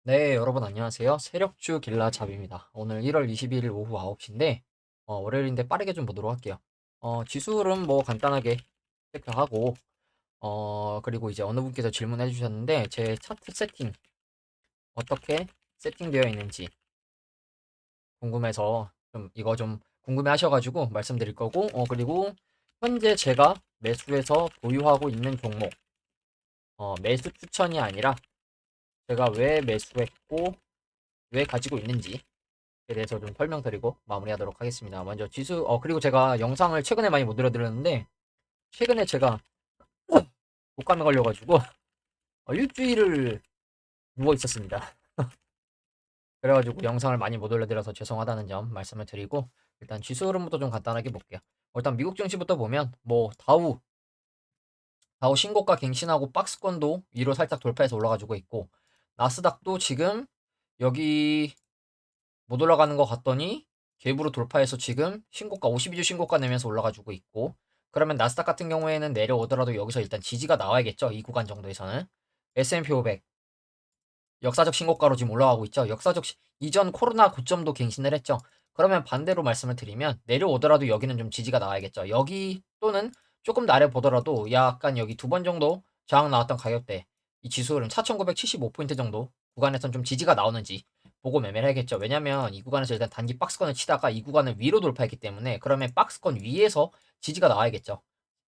네, 여러분 안녕하세요. 세력주 길라잡입니다. 오늘 1월 21일 오후 9시인데, 월요일인데 빠르게 좀 보도록 할게요. 지수는 뭐 간단하게 체크하고, 그리고 이제 어느 분께서 질문해 주셨는데, 제 차트 세팅, 어떻게 세팅되어 있는지 궁금해서 좀 이거 좀 궁금해 하셔가지고 말씀드릴 거고, 그리고 현재 제가 매수해서 보유하고 있는 종목, 매수 추천이 아니라 제가 왜 매수했고, 왜 가지고 있는지, 에 대해서 좀 설명드리고 마무리하도록 하겠습니다. 먼저 지수, 그리고 제가 영상을 최근에 많이 못 올려드렸는데, 최근에 제가 독감에 걸려가지고, 일주일을 누워 있었습니다. 그래가지고 영상을 많이 못 올려드려서 죄송하다는 점 말씀을 드리고, 일단 지수 흐름부터 좀 간단하게 볼게요. 일단 미국 증시부터 보면, 뭐, 다우 신고가 갱신하고 박스권도 위로 살짝 돌파해서 올라가지고 있고, 나스닥도 지금 여기 못 올라가는 것 같더니 갭으로 돌파해서 지금 신고가 52주 신고가 내면서 올라가지고 있고, 그러면 나스닥 같은 경우에는 내려오더라도 여기서 일단 지지가 나와야겠죠. 이 구간 정도에서는. S&P 500 역사적 신고가로 지금 올라가고 있죠. 이전 코로나 고점도 갱신을 했죠. 그러면 반대로 말씀을 드리면 내려오더라도 여기는 좀 지지가 나와야겠죠. 여기 또는 조금 더 아래 보더라도 약간 여기 두 번 정도 저항 나왔던 가격대, 이 지수는 4,975포인트 정도 구간에선 좀 지지가 나오는지 보고 매매를 해야겠죠. 왜냐면 이 구간에서 일단 단기 박스권을 치다가 이 구간을 위로 돌파했기 때문에, 그러면 박스권 위에서 지지가 나와야겠죠.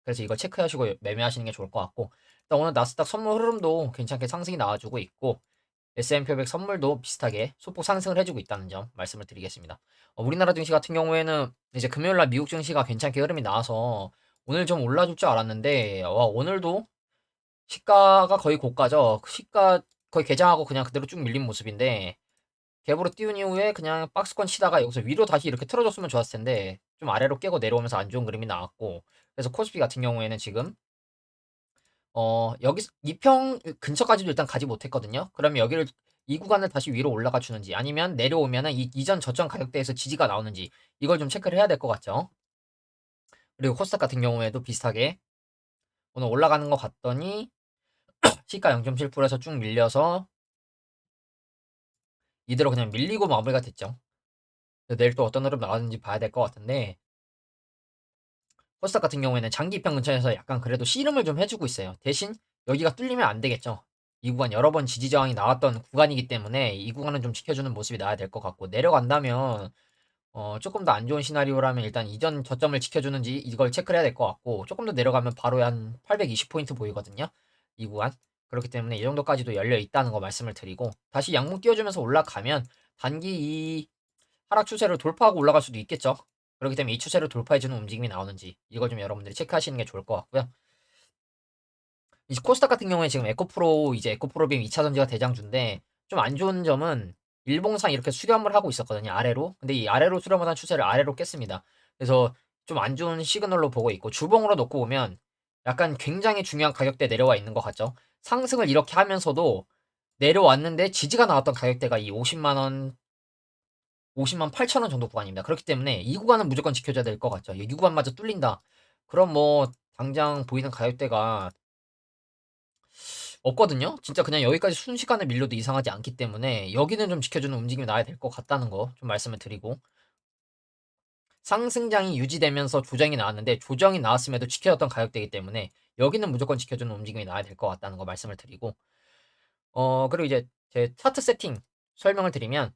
그래서 이거 체크하시고 매매하시는 게 좋을 것 같고, 일단 오늘 나스닥 선물 흐름도 괜찮게 상승이 나와주고 있고, S&P 500 선물도 비슷하게 소폭 상승을 해주고 있다는 점 말씀을 드리겠습니다. 우리나라 증시 같은 경우에는 이제 금요일날 미국 증시가 괜찮게 흐름이 나와서 오늘 좀 올라줄 줄 알았는데, 오늘도 시가가 거의 고가죠. 시가 거의 개장하고 그냥 그대로 쭉 밀린 모습인데, 갭으로 띄운 이후에 그냥 박스권 치다가 여기서 위로 다시 이렇게 틀어줬으면 좋았을 텐데, 좀 아래로 깨고 내려오면서 안 좋은 그림이 나왔고, 그래서 코스피 같은 경우에는 지금 여기 2평 근처까지도 일단 가지 못했거든요. 그러면 여기를 이 구간을 다시 위로 올라가 주는지, 아니면 내려오면은 이전 저점 가격대에서 지지가 나오는지, 이걸 좀 체크를 해야 될 것 같죠. 그리고 코스닥 같은 경우에도 비슷하게 오늘 올라가는 것 같더니 시가 0.7%에서 쭉 밀려서 이대로 그냥 밀리고 마무리가 됐죠. 내일 또 어떤 흐름 나왔는지 봐야 될 것 같은데, 코스닥 같은 경우에는 장기 입형 근처에서 약간 그래도 씨름을 좀 해주고 있어요. 대신 여기가 뚫리면 안 되겠죠. 이 구간 여러 번 지지 저항이 나왔던 구간이기 때문에 이 구간은 좀 지켜주는 모습이 나야 될 것 같고, 내려간다면 조금 더 안 좋은 시나리오라면 일단 이전 저점을 지켜주는지 이걸 체크를 해야 될 것 같고, 조금 더 내려가면 바로 한 820포인트 보이거든요. 이 구간. 그렇기 때문에 이 정도까지도 열려 있다는 거 말씀을 드리고, 다시 양문 띄워주면서 올라가면 단기 이 하락 추세를 돌파하고 올라갈 수도 있겠죠. 그렇기 때문에 이 추세를 돌파해주는 움직임이 나오는지 이걸 좀 여러분들이 체크하시는 게 좋을 것 같고요. 이제 코스닥 같은 경우에 지금 에코프로빔 2차 전지가 대장주인데, 좀 안 좋은 점은 일봉상 이렇게 수렴을 하고 있었거든요, 아래로. 근데 이 아래로 수렴하던 추세를 아래로 깼습니다. 그래서 좀 안 좋은 시그널로 보고 있고, 주봉으로 놓고 보면 약간 굉장히 중요한 가격대 내려와 있는 것 같죠. 상승을 이렇게 하면서도 내려왔는데 지지가 나왔던 가격대가 이 50만 8천 원 정도 구간입니다. 그렇기 때문에 이 구간은 무조건 지켜줘야 될 것 같죠. 이 구간마저 뚫린다, 그럼 뭐 당장 보이는 가격대가 없거든요. 진짜 그냥 여기까지 순식간에 밀려도 이상하지 않기 때문에 여기는 좀 지켜주는 움직임이 나야 될 것 같다는 거 좀 말씀을 드리고, 상승장이 유지되면서 조정이 나왔는데 조정이 나왔음에도 지켜졌던 가격대이기 때문에 여기는 무조건 지켜주는 움직임이 나야 될 것 같다는 거 말씀을 드리고, 그리고 이제 제 차트 세팅 설명을 드리면,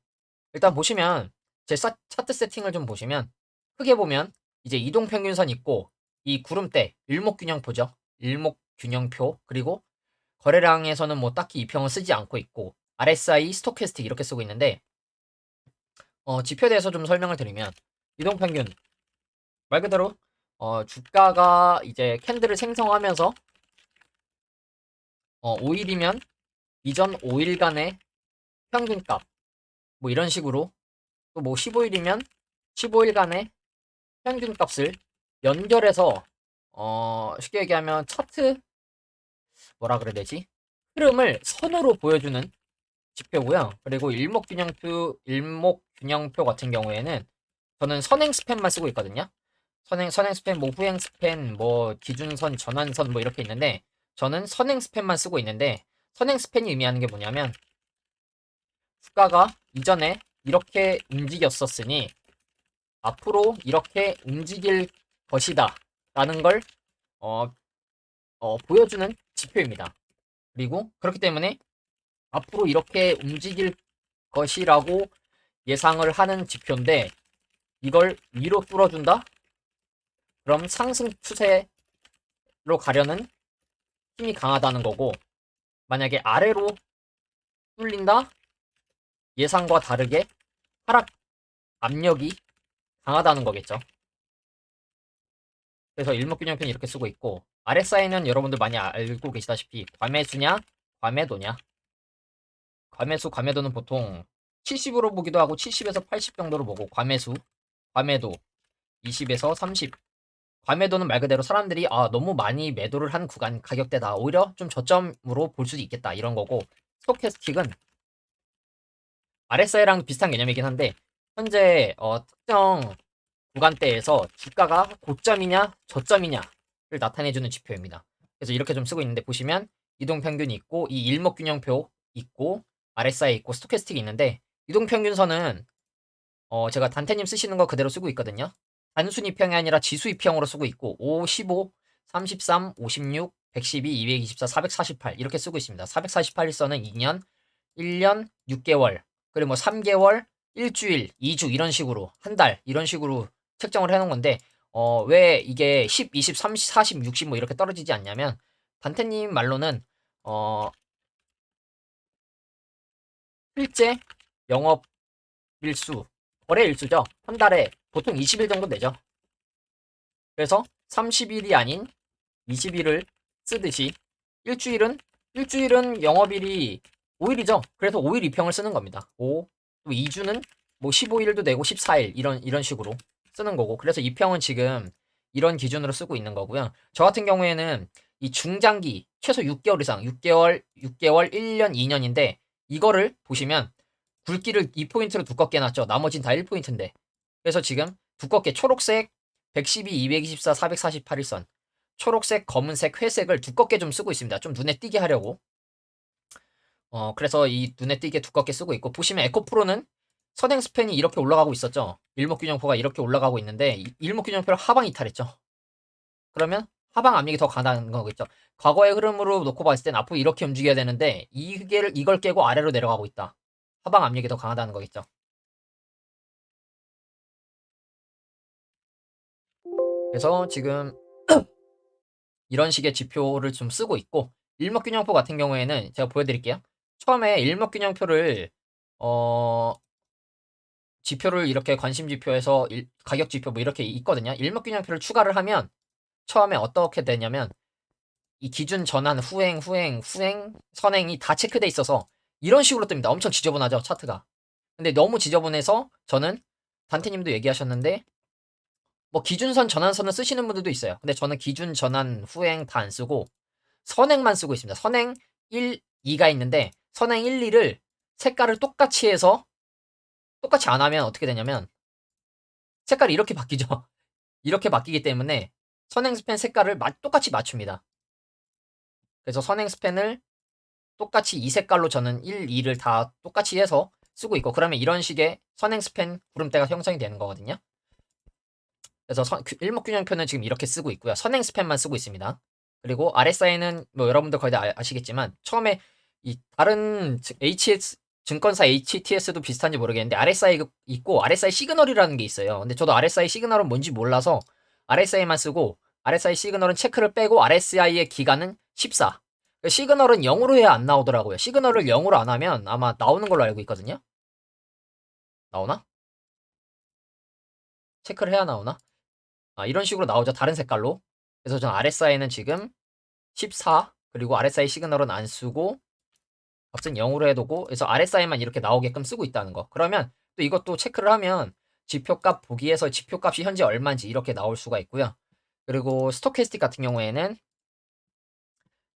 일단 보시면 차트 세팅을 좀 보시면, 크게 보면 이제 이동평균선 있고, 이 구름대 일목균형표죠. 일목균형표. 그리고 거래량에서는 뭐 딱히 이평을 쓰지 않고 있고, RSI, 스토캐스틱 이렇게 쓰고 있는데, 지표에 대해서 좀 설명을 드리면, 이동평균 말 그대로 주가가 이제 캔들을 생성하면서 5일이면 이전 5일간의 평균값, 뭐 이런 식으로, 또 뭐 15일이면 15일간의 평균값을 연결해서 쉽게 얘기하면 차트, 뭐라 그래야 되지? 흐름을 선으로 보여주는 지표고요. 그리고 일목균형표 같은 경우에는 저는 선행 스팬만 쓰고 있거든요. 선행 스팬, 뭐 후행 스팬, 뭐 기준선, 전환선 뭐 이렇게 있는데, 저는 선행 스팬만 쓰고 있는데, 선행 스팬이 의미하는 게 뭐냐면 주가가 이전에 이렇게 움직였었으니 앞으로 이렇게 움직일 것이다 라는 걸 어, 보여주는 지표입니다. 그리고 그렇기 때문에 앞으로 이렇게 움직일 것이라고 예상을 하는 지표인데 이걸 위로 뚫어준다? 그럼 상승 추세로 가려는 힘이 강하다는 거고, 만약에 아래로 뚫린다? 예상과 다르게 하락 압력이 강하다는 거겠죠. 그래서 일목균형편 이렇게 쓰고 있고, RSI는 여러분들 많이 알고 계시다시피 과매수냐 과매도냐. 과매수 과매도는 보통 70으로 보기도 하고 70에서 80 정도로 보고, 과매도 20에서 30. 과매도는 말 그대로 사람들이 너무 많이 매도를 한 구간 가격대다, 오히려 좀 저점으로 볼 수도 있겠다 이런 거고, 스토캐스틱은 RSI랑 비슷한 개념이긴 한데 현재 특정 구간대에서 주가가 고점이냐 저점이냐를 나타내주는 지표입니다. 그래서 이렇게 좀 쓰고 있는데, 보시면 이동평균이 있고 이 일목균형표 있고 RSI 있고 스토캐스틱이 있는데, 이동평균선은 제가 단테님 쓰시는 거 그대로 쓰고 있거든요. 단순 이평이 아니라 지수 이평으로 쓰고 있고 5, 15, 33, 56, 112, 224, 448 이렇게 쓰고 있습니다. 448일선은 2년, 1년, 6개월, 그리고 뭐 3개월, 일주일, 2주 이런 식으로, 한 달 이런 식으로 책정을 해놓은 건데, 왜 이게 10, 20, 30, 40, 60 뭐 이렇게 떨어지지 않냐면, 단테님 말로는 실제 영업 일수, 거래 일수죠. 한 달에 보통 20일 정도 되죠. 그래서 30일이 아닌 20일을 쓰듯이 일주일은 영업일이 5일이죠. 그래서 5일 이평을 쓰는 겁니다. 5, 또 2주는 뭐 15일도 되고 14일 이런 식으로 쓰는 거고, 그래서 이평은 지금 이런 기준으로 쓰고 있는 거고요. 저 같은 경우에는 이 중장기 최소 6개월 이상, 6개월, 1년, 2년인데 이거를 보시면 굵기를 2포인트로 두껍게 해놨죠. 나머진 다 1포인트인데. 그래서 지금 두껍게 초록색 112, 224, 448일선, 초록색, 검은색, 회색을 두껍게 좀 쓰고 있습니다. 좀 눈에 띄게 하려고. 그래서 이 눈에 띄게 두껍게 쓰고 있고, 보시면 에코프로는 선행 스팬이 이렇게 올라가고 있었죠. 일목균형표가 이렇게 올라가고 있는데 일목균형표를 하방 이탈했죠. 그러면 하방 압력이 더 강하다는 거겠죠. 과거의 흐름으로 놓고 봤을 땐 앞으로 이렇게 움직여야 되는데 이걸 깨고 아래로 내려가고 있다. 하방 압력이 더 강하다는 거겠죠. 그래서 지금 이런 식의 지표를 좀 쓰고 있고, 일목균형표 같은 경우에는 제가 보여드릴게요. 처음에 일목균형표를 지표를 이렇게 관심 지표에서 가격 지표 뭐 이렇게 있거든요. 일목균형표를 추가를 하면 처음에 어떻게 되냐면 이 기준 전환 후행 선행이 다 체크돼 있어서 이런 식으로 뜹니다. 엄청 지저분하죠, 차트가. 근데 너무 지저분해서 저는, 단테님도 얘기하셨는데 뭐 기준선 전환선을 쓰시는 분들도 있어요. 근데 저는 기준 전환 후행 다 안 쓰고 선행만 쓰고 있습니다. 선행 1, 2가 있는데 선행 1, 2를 색깔을 똑같이 해서, 똑같이 안 하면 어떻게 되냐면 색깔이 이렇게 바뀌죠. 이렇게 바뀌기 때문에 선행 스팬 색깔을 똑같이 맞춥니다. 그래서 선행 스팬을 똑같이 이 색깔로 저는 1, 2를 다 똑같이 해서 쓰고 있고, 그러면 이런 식의 선행 스팬 구름대가 형성이 되는 거거든요. 그래서 일목균형표는 지금 이렇게 쓰고 있고요. 선행 스팬만 쓰고 있습니다. 그리고 RSI는 뭐 여러분들 거의 다 아시겠지만 처음에 이 다른 증권사 HTS도 비슷한지 모르겠는데 RSI 있고 RSI 시그널이라는 게 있어요. 근데 저도 RSI 시그널은 뭔지 몰라서 RSI만 쓰고, RSI 시그널은 체크를 빼고 RSI의 기간은 14. 시그널은 0으로 해야 안 나오더라고요. 시그널을 0으로 안 하면 아마 나오는 걸로 알고 있거든요. 나오나? 체크를 해야 나오나? 이런 식으로 나오죠. 다른 색깔로. 그래서 전 RSI는 지금 14, 그리고 RSI 시그널은 안 쓰고 값은 0으로 해두고, 그래서 RSI만 이렇게 나오게끔 쓰고 있다는 거. 그러면 또 이것도 체크를 하면 지표값 보기에서 지표값이 현재 얼마인지 이렇게 나올 수가 있고요. 그리고 스토캐스틱 같은 경우에는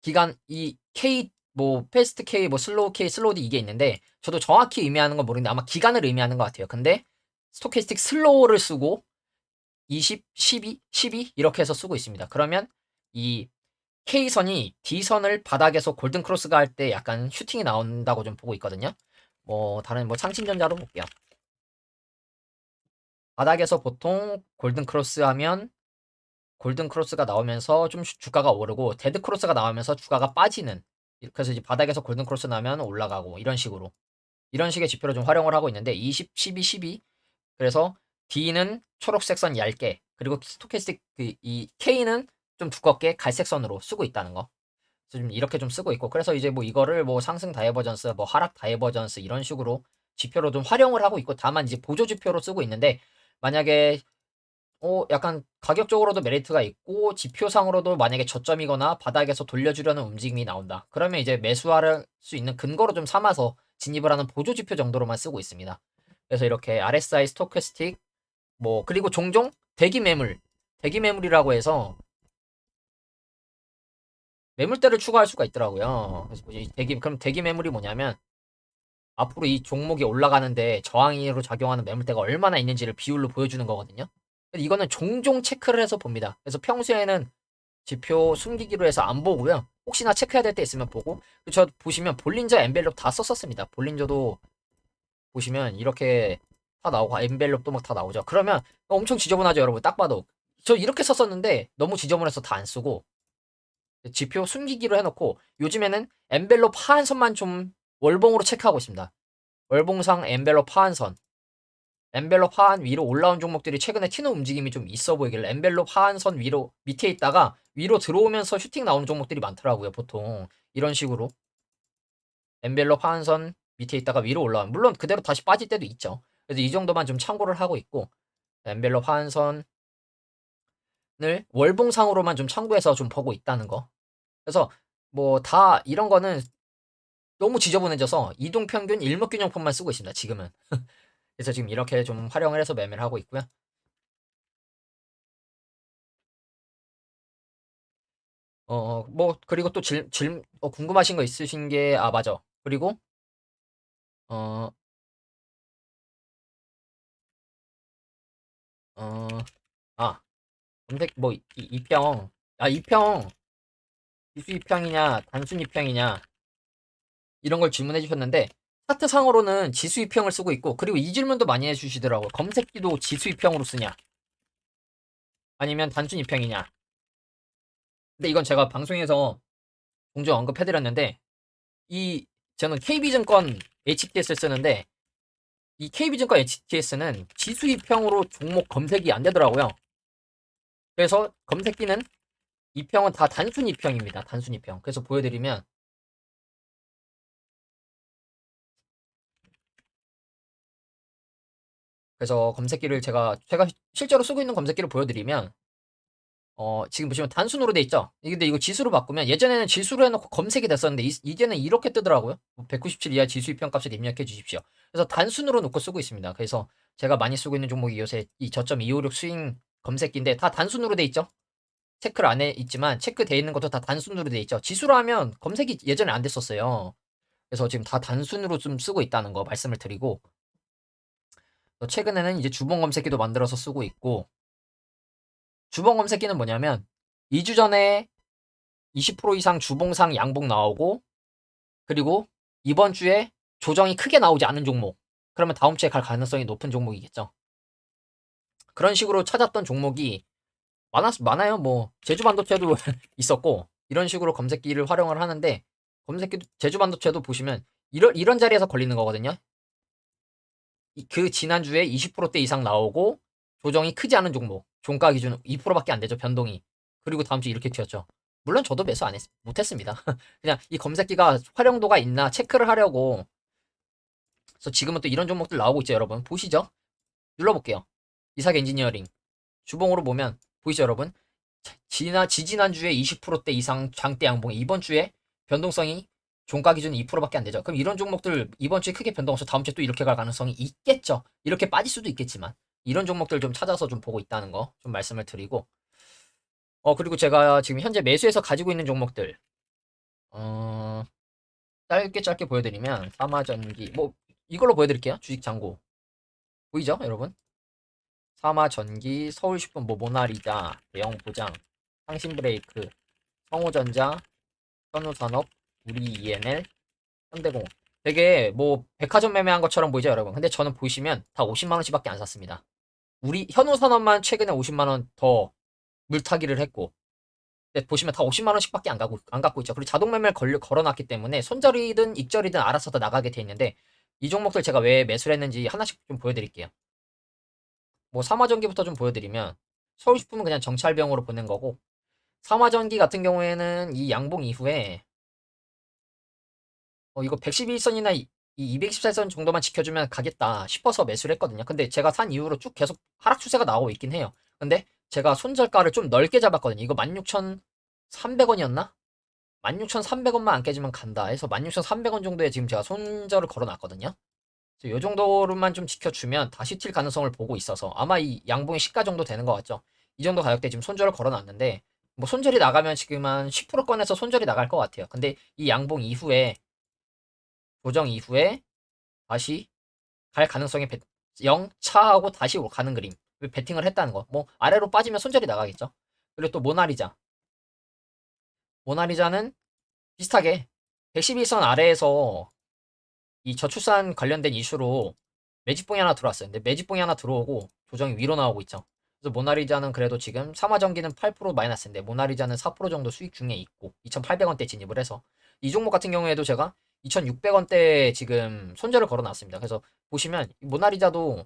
기간 이 K 뭐 패스트 K 뭐 슬로우 K 슬로우 D 이게 있는데 저도 정확히 의미하는 건 모르는데 아마 기간을 의미하는 것 같아요. 근데 스토캐스틱 슬로우를 쓰고 20, 12, 12 이렇게 해서 쓰고 있습니다. 그러면 이 K선이 D선을 바닥에서 골든 크로스가 할 때 약간 슈팅이 나온다고 좀 보고 있거든요. 다른 창신전자로 볼게요. 바닥에서 보통 골든 크로스 하면 골든 크로스가 나오면서 좀 주가가 오르고 데드 크로스가 나오면서 주가가 빠지는, 그래서 이제 바닥에서 골든 크로스 나면 올라가고 이런 식으로, 이런 식의 지표를 좀 활용을 하고 있는데 20, 12, 12. 그래서 D는 초록색 선 얇게, 그리고 스토캐스틱 이 K는 좀 두껍게 갈색 선으로 쓰고 있다는 거. 그래서 좀 이렇게 좀 쓰고 있고, 그래서 이제 이거를 상승 다이버전스, 하락 다이버전스 이런 식으로 지표로 좀 활용을 하고 있고, 다만 이제 보조 지표로 쓰고 있는데, 만약에 약간 가격적으로도 메리트가 있고 지표상으로도 만약에 저점이거나 바닥에서 돌려주려는 움직임이 나온다. 그러면 이제 매수할 수 있는 근거로 좀 삼아서 진입을 하는 보조 지표 정도로만 쓰고 있습니다. 그래서 이렇게 RSI 스토캐스틱, 그리고 종종 대기 매물, 대기 매물이라고 해서 매물대를 추가할 수가 있더라고요. 그래서 그럼 대기 매물이 뭐냐면 앞으로 이 종목이 올라가는데 저항으로 작용하는 매물대가 얼마나 있는지를 비율로 보여주는 거거든요. 이거는 종종 체크를 해서 봅니다. 그래서 평소에는 지표 숨기기로 해서 안 보고요. 혹시나 체크해야 될 때 있으면 보고. 저 보시면 볼린저 엔벨롭 다 썼었습니다. 볼린저도 보시면 이렇게 다 나오고 엔벨롭도 막 다 나오죠. 그러면 엄청 지저분하죠, 여러분. 딱 봐도. 저 이렇게 썼었는데 너무 지저분해서 다 안 쓰고 지표 숨기기로 해놓고, 요즘에는 엔벨롭 하한선만 좀 월봉으로 체크하고 있습니다. 월봉상 엔벨롭 하한선. 엔벨롭 하한 위로 올라온 종목들이 최근에 튀는 움직임이 좀 있어 보이길래 엔벨롭 하한선 위로 밑에 있다가 위로 들어오면서 슈팅 나오는 종목들이 많더라고요. 보통 이런 식으로 엔벨롭 하한선 밑에 있다가 위로 올라온, 물론 그대로 다시 빠질 때도 있죠. 그래서 이 정도만 좀 참고를 하고 있고, 엔벨롭 하한선을 월봉상으로만 좀 참고해서 좀 보고 있다는 거. 그래서 다 이런 거는 너무 지저분해져서 이동평균 일목균형법만 쓰고 있습니다, 지금은. 그래서 지금 이렇게 좀 활용을 해서 매매를 하고 있고요. 그리고 또 궁금하신 거 있으신 게, 맞아. 그리고, 어, 어, 아, 검색, 이평. 이평, 지수 이평이냐, 단순 이평이냐, 이런 걸 질문해 주셨는데, 차트상으로는 지수 이평을 쓰고 있고, 그리고 이 질문도 많이 해주시더라고요. 검색기도 지수 이평으로 쓰냐, 아니면 단순 이평이냐. 근데 이건 제가 방송에서 종종 언급해드렸는데, 이, 저는 KB증권 HTS를 쓰는데, 이 KB증권 HTS는 지수 이평으로 종목 검색이 안 되더라고요. 그래서 검색기는 이평은 다 단순 이평입니다. 단순 이평. 그래서 보여드리면, 그래서 검색기를 제가 실제로 쓰고 있는 검색기를 보여드리면, 지금 보시면 단순으로 돼 있죠? 근데 이거 지수로 바꾸면, 예전에는 지수로 해놓고 검색이 됐었는데 이제는 이렇게 뜨더라고요. 197 이하 지수 이평 값을 입력해 주십시오. 그래서 단순으로 놓고 쓰고 있습니다. 그래서 제가 많이 쓰고 있는 종목이 요새 이 저점 256 스윙 검색기인데, 다 단순으로 돼 있죠? 체크를 안 해 있지만 체크돼 있는 것도 다 단순으로 돼 있죠. 지수로 하면 검색이 예전에 안 됐었어요. 그래서 지금 다 단순으로 좀 쓰고 있다는 거 말씀을 드리고, 최근에는 이제 주봉 검색기도 만들어서 쓰고 있고, 주봉 검색기는 뭐냐면 2주 전에 20% 이상 주봉상 양봉 나오고, 그리고 이번 주에 조정이 크게 나오지 않은 종목, 그러면 다음 주에 갈 가능성이 높은 종목이겠죠. 그런 식으로 찾았던 종목이 많아요. 제주반도체도 있었고, 이런 식으로 검색기를 활용을 하는데, 제주반도체도 보시면 이런 자리에서 걸리는 거거든요. 그 지난주에 20%대 이상 나오고 조정이 크지 않은 종목, 종가 기준 2%밖에 안 되죠, 변동이. 그리고 다음 주 이렇게 튀었죠. 물론 저도 매수 못했습니다. 그냥 이 검색기가 활용도가 있나 체크를 하려고. 그래서 지금은 또 이런 종목들 나오고 있죠, 여러분. 보시죠. 눌러볼게요. 이삭 엔지니어링. 주봉으로 보면 보이죠, 여러분? 지지난주에 20%대 이상 장대 양봉, 이번 주에 변동성이 종가 기준 2%밖에 안 되죠. 그럼 이런 종목들 이번 주에 크게 변동 없어 다음 주에 또 이렇게 갈 가능성이 있겠죠. 이렇게 빠질 수도 있겠지만, 이런 종목들 좀 찾아서 좀 보고 있다는 거 좀 말씀을 드리고, 그리고 제가 지금 현재 매수해서 가지고 있는 종목들, 어, 짧게 보여드리면 사마전기, 이걸로 보여드릴게요. 주식 잔고 보이죠, 여러분? 사마전기, 서울식품, 모나리자, 대형보장, 상신브레이크, 성우전자, 현우산업, 우리 ENL, 현대공업. 되게 뭐 백화점 매매한 것처럼 보이죠, 여러분? 근데 저는 보시면 다 50만 원씩밖에 안 샀습니다. 우리 현우산업만 최근에 50만 원 더 물타기를 했고, 근데 보시면 다 50만 원씩밖에 안 갖고 있죠. 그리고 자동 매매를 걸어놨기 때문에 손절이든 익절이든 알아서 다 나가게 돼 있는데, 이 종목들 제가 왜 매수를 했는지 하나씩 좀 보여드릴게요. 뭐 삼화전기부터 좀 보여드리면, 서울식품은 그냥 정찰병으로 보낸 거고, 삼화전기 같은 경우에는 이 양봉 이후에 이거 111선이나 이 214선 정도만 지켜주면 가겠다 싶어서 매수를 했거든요. 근데 제가 산 이후로 쭉 계속 하락 추세가 나오고 있긴 해요. 근데 제가 손절가를 좀 넓게 잡았거든요. 이거 16,300원이었나? 16,300원만 안 깨지면 간다 해서 16,300원 정도에 지금 제가 손절을 걸어놨거든요. 그래서 요 정도로만 좀 지켜주면 다시 튈 가능성을 보고 있어서 아마 이 양봉이 시가 정도 되는 것 같죠. 이 정도 가격대 지금 손절을 걸어놨는데 뭐 손절이 나가면 지금 한 10%권에서 손절이 나갈 것 같아요. 근데 이 양봉 이후에 조정 이후에 다시 갈 가능성이 0 차하고 다시 가는 그림. 배팅을 했다는 거. 뭐 아래로 빠지면 손절이 나가겠죠. 그리고 또 모나리자. 모나리자는 비슷하게 111선 아래에서 이 저출산 관련된 이슈로 매집봉이 하나 들어왔어요. 근데 매집봉이 하나 들어오고 조정이 위로 나오고 있죠. 그래서 모나리자는 그래도 지금 삼화전기는 8% 마이너스인데 모나리자는 4% 정도 수익 중에 있고 2,800원대 진입을 해서 이 종목 같은 경우에도 제가 2,600원대 지금 손절을 걸어놨습니다. 그래서 보시면 모나리자도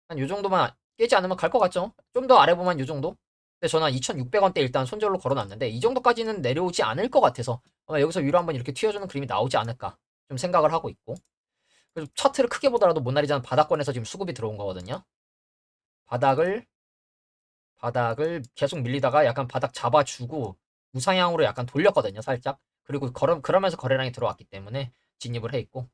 한 요 정도만 깨지 않으면 갈 것 같죠? 좀 더 아래 보면 요 정도? 근데 저는 2,600원대 일단 손절로 걸어놨는데 이 정도까지는 내려오지 않을 것 같아서 아마 여기서 위로 한번 이렇게 튀어주는 그림이 나오지 않을까 좀 생각을 하고 있고 그래서 차트를 크게 보더라도 모나리자는 바닥권에서 지금 수급이 들어온 거거든요. 바닥을 계속 밀리다가 약간 바닥 잡아주고 우상향으로 약간 돌렸거든요, 살짝. 그리고 그러면서 거래량이 들어왔기 때문에 진입을 해 있고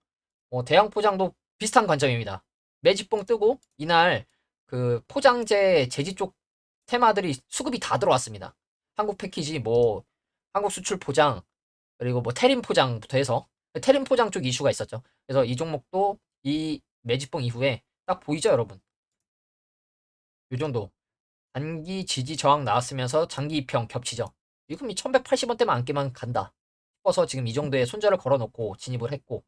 대형 포장도 비슷한 관점입니다. 매집봉 뜨고 이날 그 포장재 제지 쪽 테마들이 수급이 다 들어왔습니다. 한국 패키지 뭐 한국 수출 포장 그리고 뭐 테림 포장부터 해서 테림 포장 쪽 이슈가 있었죠. 그래서 이 종목도 이 매집봉 이후에 딱 보이죠, 여러분? 요 정도 단기 지지 저항 나왔으면서 장기 입형 겹치죠. 지금 이 1180원대만 안 깨면 간다 싶어서 지금 이 정도의 손절을 걸어놓고 진입을 했고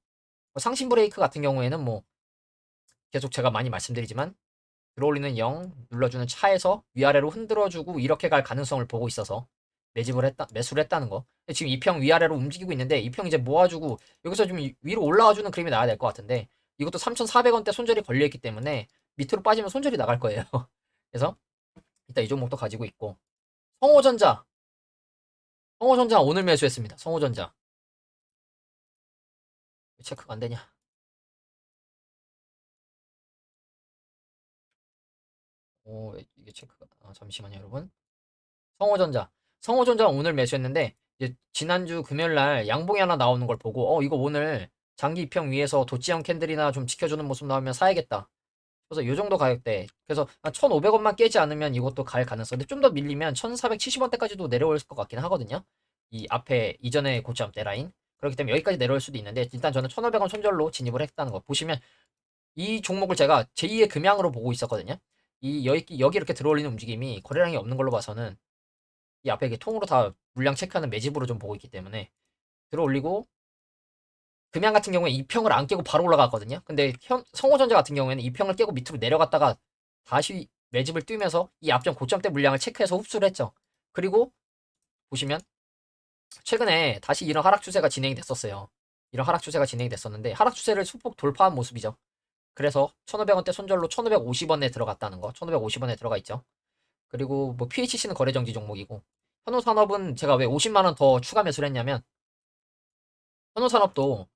상신 브레이크 같은 경우에는 뭐 계속 제가 많이 말씀드리지만 들어올리는 0 눌러주는 차에서 위아래로 흔들어주고 이렇게 갈 가능성을 보고 있어서 매수를 했다는 거. 지금 2평 위아래로 움직이고 있는데 2평 이제 모아주고 여기서 좀 위로 올라와주는 그림이 나와야 될 것 같은데 이것도 3,400원대 손절이 걸려있기 때문에 밑으로 빠지면 손절이 나갈 거예요. 그래서 일단 이 종목도 가지고 있고 성호전자 성호전자 오늘 매수했습니다. 성호전자 체크가 안 되냐? 이게 체크가 잠시만요, 여러분. 성호전자. 성호전자 오늘 매수했는데 이제 지난주 금요일 날 양봉이 하나 나오는 걸 보고 이거 오늘 장기 입형 위에서 도치형 캔들이나 좀 지켜주는 모습 나오면 사야겠다. 그래서 요 정도 가격대. 그래서 한 1,500원만 깨지 않으면 이것도 갈 가능성. 근데 좀 더 밀리면 1,470원대까지도 내려올 것 같긴 하거든요. 이 앞에 이전에 고점대 라인. 그렇기 때문에 여기까지 내려올 수도 있는데 일단 저는 1,500원 손절로 진입을 했다는 거. 보시면 이 종목을 제가 제2의 금양으로 보고 있었거든요. 이 여기 이렇게 들어올리는 움직임이 거래량이 없는 걸로 봐서는 이 앞에 이게 통으로 다 물량 체크하는 매집으로 좀 보고 있기 때문에 들어올리고 금양 같은 경우에 2평을 안 깨고 바로 올라갔거든요. 근데 성호전자 같은 경우에는 2평을 깨고 밑으로 내려갔다가 다시 매집을 뛰면서 이 앞전 고점대 물량을 체크해서 흡수를 했죠. 그리고 보시면 최근에 다시 이런 하락 추세가 진행이 됐었어요. 이런 하락 추세가 진행이 됐었는데 하락 추세를 소폭 돌파한 모습이죠. 그래서 1,500원대 손절로 1,550원에 들어갔다는 거. 1,550원에 들어가 있죠. 그리고 뭐 PHC는 거래 정지 종목이고 현우산업은 제가 왜 50만 원 더 추가 매수를 했냐면 현우산업도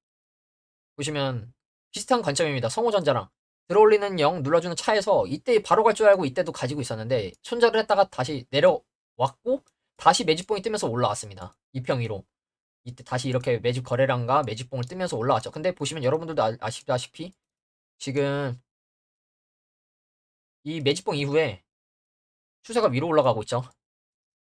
보시면 비슷한 관점입니다. 성호전자랑 들어올리는 0 눌러주는 차에서 이때 바로 갈 줄 알고 이때도 가지고 있었는데 손절을 했다가 다시 내려왔고 다시 매집봉이 뜨면서 올라왔습니다. 2평 위로 이때 다시 이렇게 매집 거래량과 매집봉을 뜨면서 올라왔죠. 근데 보시면 여러분들도 아시다시피 지금 이 매집봉 이후에 추세가 위로 올라가고 있죠.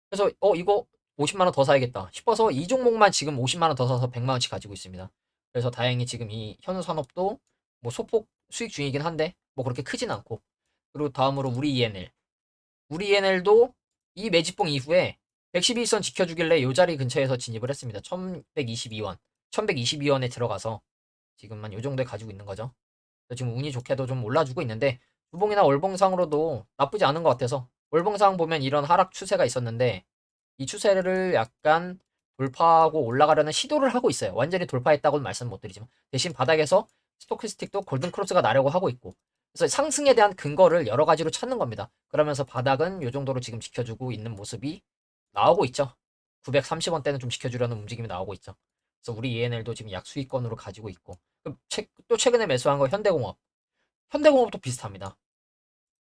그래서 이거 50만 원 더 사야겠다 싶어서 이 종목만 지금 50만 원 더 사서 100만 원치 가지고 있습니다. 그래서 다행히 지금 이 현우산업도 뭐 소폭 수익 중이긴 한데 뭐 그렇게 크진 않고 그리고 다음으로 우리 ENL 우리 ENL도 이 매집봉 이후에 111선 지켜주길래 이 자리 근처에서 진입을 했습니다. 1122원 1122원에 들어가서 지금만 요 정도에 가지고 있는 거죠. 그래서 지금 운이 좋게도 좀 올라주고 있는데 주봉이나 월봉상으로도 나쁘지 않은 것 같아서 월봉상 보면 이런 하락 추세가 있었는데 이 추세를 약간 돌파하고 올라가려는 시도를 하고 있어요. 완전히 돌파했다고는 말씀 못 드리지만 대신 바닥에서 스토키스틱도 골든 크로스가 나려고 하고 있고 그래서 상승에 대한 근거를 여러 가지로 찾는 겁니다. 그러면서 바닥은 이 정도로 지금 지켜주고 있는 모습이 나오고 있죠. 930원대는 좀 지켜주려는 움직임이 나오고 있죠. 그래서 우리 ENL도 지금 약수익권으로 가지고 있고 또 최근에 매수한 거 현대공업. 현대공업도 비슷합니다.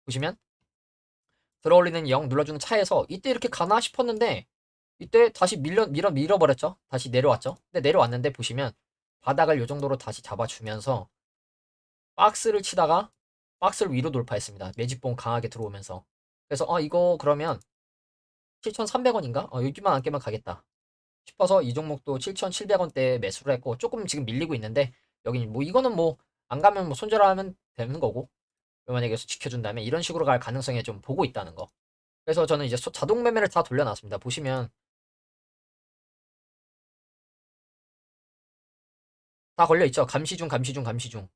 보시면 들어올리는 0 눌러주는 차에서 이때 이렇게 가나 싶었는데 이때 다시 밀어버렸죠. 다시 내려왔죠. 근데 내려왔는데 보시면 바닥을 요 정도로 다시 잡아주면서 박스를 치다가 박스를 위로 돌파했습니다. 매집봉 강하게 들어오면서. 그래서 이거 그러면 7,300원인가? 여기만 안 깨면 가겠다 싶어서 이 종목도 7,700원대에 매수를 했고 조금 지금 밀리고 있는데 여기 뭐 이거는 뭐 안 가면 뭐 손절하면 되는 거고 만약에 여기서 지켜준다면 이런 식으로 갈 가능성에 좀 보고 있다는 거. 그래서 저는 이제 자동 매매를 다 돌려놨습니다. 보시면 다 걸려있죠. 감시중, 감시중, 감시중.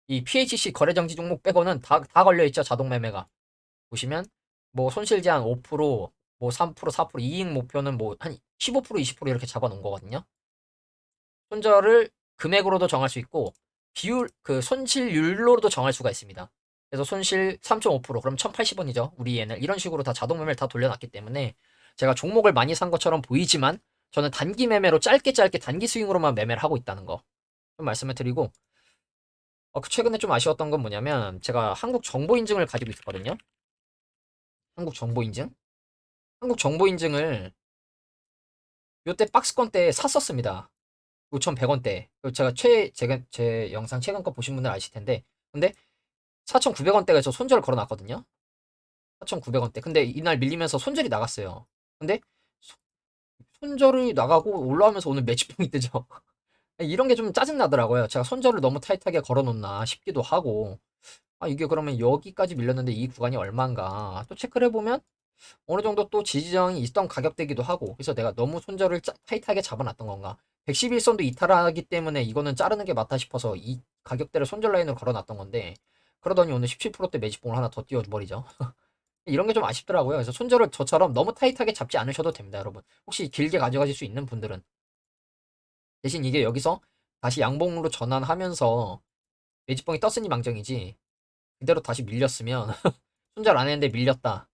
이 PHC 거래정지 종목 빼고는 다 걸려있죠. 자동 매매가. 보시면 뭐 손실 제한 5%, 뭐 3%, 4%, 이익 목표는 뭐 한 15%, 20% 이렇게 잡아놓은 거거든요. 손절을 금액으로도 정할 수 있고 비율 그 손실률로도 정할 수가 있습니다. 그래서 손실 3.5% 그럼 1,080원이죠. 우리 얘는 이런 식으로 다 자동 매매를 다 돌려놨기 때문에 제가 종목을 많이 산 것처럼 보이지만 저는 단기 매매로 짧게 단기 스윙으로만 매매를 하고 있다는 거 좀 말씀을 드리고 최근에 좀 아쉬웠던 건 뭐냐면 제가 한국 정보 인증을 가지고 있었거든요. 한국 정보 인증? 한국 정보 인증을 요때 박스권 때 샀었습니다. 5,100원대. 제가 제 영상 최근 거 보신 분들 아실 텐데. 근데 4,900원대가 저 손절을 걸어놨거든요. 4,900원대. 근데 이날 밀리면서 손절이 나갔어요. 근데 손절이 나가고 올라오면서 오늘 매집봉이 뜨죠. 이런 게 좀 짜증나더라고요. 제가 손절을 너무 타이트하게 걸어놓나 싶기도 하고. 이게 그러면 여기까지 밀렸는데 이 구간이 얼마인가. 또 체크를 해보면 어느 정도 또 지지정이 있던 가격대기도 하고 그래서 내가 너무 손절을 타이트하게 잡아놨던 건가 111선도 이탈하기 때문에 이거는 자르는 게 맞다 싶어서 이 가격대를 손절 라인으로 걸어놨던 건데 그러더니 오늘 17%대 매집봉을 하나 더 띄워버리죠. 이런 게 좀 아쉽더라고요. 그래서 손절을 저처럼 너무 타이트하게 잡지 않으셔도 됩니다, 여러분. 혹시 길게 가져가실 수 있는 분들은 대신 이게 여기서 다시 양봉으로 전환하면서 매집봉이 떴으니 망정이지 그대로 다시 밀렸으면 손절 안 했는데 밀렸다.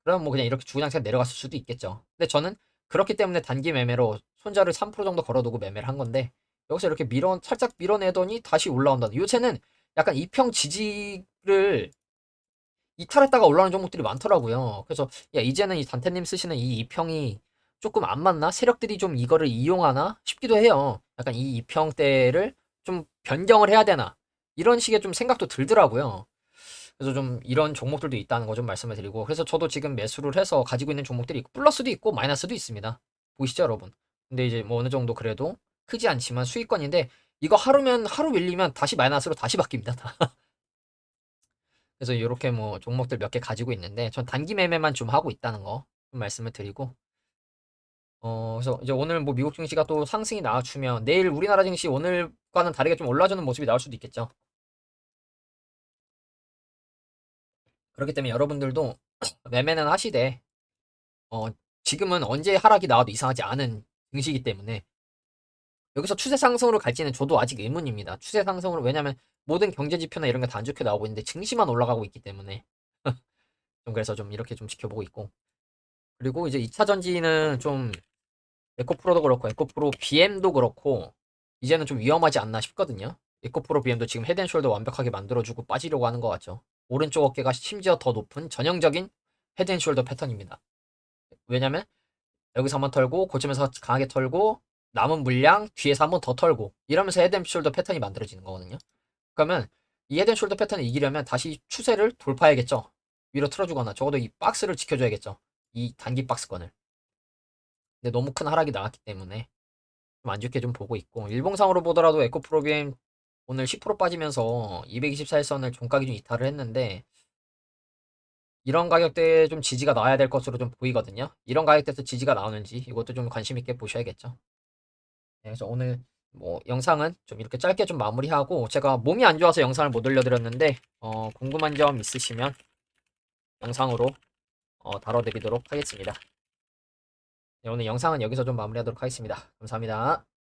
그럼 뭐 그냥 이렇게 주구장창 내려갔을 수도 있겠죠. 근데 저는 그렇기 때문에 단기 매매로 손절을 3% 정도 걸어두고 매매를 한 건데 여기서 이렇게 살짝 밀어내더니 다시 올라온다. 요새는 약간 이평 지지를 이탈했다가 올라오는 종목들이 많더라고요. 그래서 야 이제는 이 단태님 쓰시는 이 이평이 조금 안 맞나? 세력들이 좀 이거를 이용하나 싶기도 해요. 약간 이 이평대를 좀 변경을 해야 되나? 이런 식의 좀 생각도 들더라고요. 그래서 좀 이런 종목들도 있다는 거 좀 말씀을 드리고 그래서 저도 지금 매수를 해서 가지고 있는 종목들이 있고 플러스도 있고 마이너스도 있습니다. 보이시죠 여러분? 근데 이제 뭐 어느 정도 그래도 크지 않지만 수익권인데 이거 하루 밀리면 다시 마이너스로 다시 바뀝니다. 그래서 이렇게 뭐 종목들 몇 개 가지고 있는데 전 단기 매매만 좀 하고 있다는 거 좀 말씀을 드리고 그래서 이제 오늘 뭐 미국 증시가 또 상승이 나와주면 내일 우리나라 증시 오늘과는 다르게 좀 올라주는 모습이 나올 수도 있겠죠. 그렇기 때문에 여러분들도 매매는 하시되 어, 지금은 언제 하락이 나와도 이상하지 않은 증시이기 때문에 여기서 추세 상승으로 갈지는 저도 아직 의문입니다. 추세 상승으로 왜냐면 모든 경제 지표나 이런 게 다 안 좋게 나오고 있는데 증시만 올라가고 있기 때문에 좀 그래서 좀 이렇게 좀 지켜보고 있고 그리고 이제 2차 전지는 좀 에코프로도 그렇고 에코프로 BM도 그렇고 이제는 좀 위험하지 않나 싶거든요. 에코프로 BM도 지금 헤드앤숄더 완벽하게 만들어주고 빠지려고 하는 것 같죠. 오른쪽 어깨가 심지어 더 높은 전형적인 헤드앤숄더 패턴입니다. 왜냐면 여기서 한번 털고 고점에서 강하게 털고 남은 물량 뒤에서 한번 더 털고 이러면서 헤드앤숄더 패턴이 만들어지는 거거든요. 그러면 이 헤드앤숄더 패턴을 이기려면 다시 추세를 돌파해야겠죠. 위로 틀어주거나 적어도 이 박스를 지켜줘야겠죠. 이 단기 박스권을. 근데 너무 큰 하락이 나왔기 때문에 좀 안 좋게 좀 보고 있고 일봉상으로 보더라도 에코프로비엠 오늘 10% 빠지면서 224일선을 종가 기준 이탈을 했는데 이런 가격대에 좀 지지가 나와야 될 것으로 좀 보이거든요. 이런 가격대에서 지지가 나오는지 이것도 좀 관심 있게 보셔야겠죠. 네, 그래서 오늘 뭐 영상은 좀 이렇게 짧게 좀 마무리하고 제가 몸이 안 좋아서 영상을 못 올려드렸는데 궁금한 점 있으시면 영상으로 다뤄드리도록 하겠습니다. 네, 오늘 영상은 여기서 좀 마무리하도록 하겠습니다. 감사합니다.